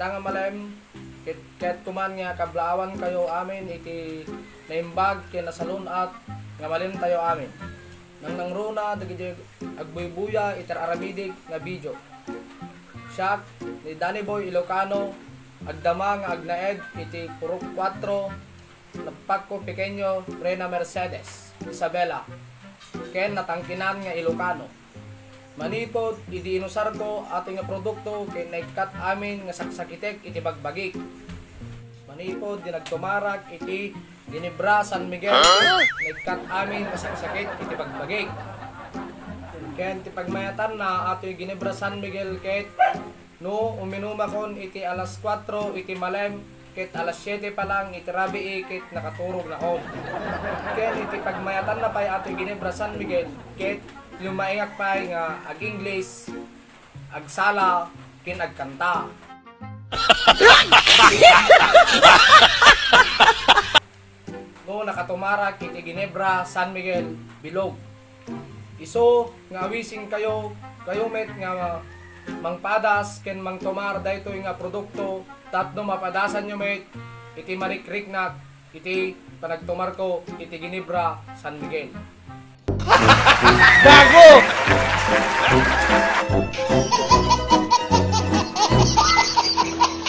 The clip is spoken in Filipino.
Ita nga malem, ket kuman nga kablaawan kayo amin, iti naimbag kaya nasalunat, nga malim tayo amin. Nang nangruna, dagiti agbuybuya, itar aramidig nga video. Siak, ni Danny Boy Ilocano, agdama nga agnaed, iti Purok 4, Nagpagko Pequeño, Reyna Mercedes, Isabela, ken natangkinan nga Ilocano. Manipod, idi inusar ko ating nga produkto kay naikat amin nga saksakitek iti bagbagik. Manipod, di nagtumarag iti Ginebra San Miguel, naikat amin nga saksakit iti bagbagik. Ken ti pagmayatan na ato yung Ginebra San Miguel ket no uminuma kon iti alas 4 iti malem ket alas 7 pa lang iti rabi ket nakaturog na on. Ken iti pagmayatan na pay ato yung Ginebra San Miguel ket lumaingak pay nga ag English, ag sala, kin ag kanta. No nakatumarak iti Ginebra San Miguel bilog. Iso nga awising kayo met nga mangpadas ken mangtumar daytoy nga produkto tapno mapadasan nyo met iti marikrik na iti panagtumar ko iti Ginebra San Miguel. Gago!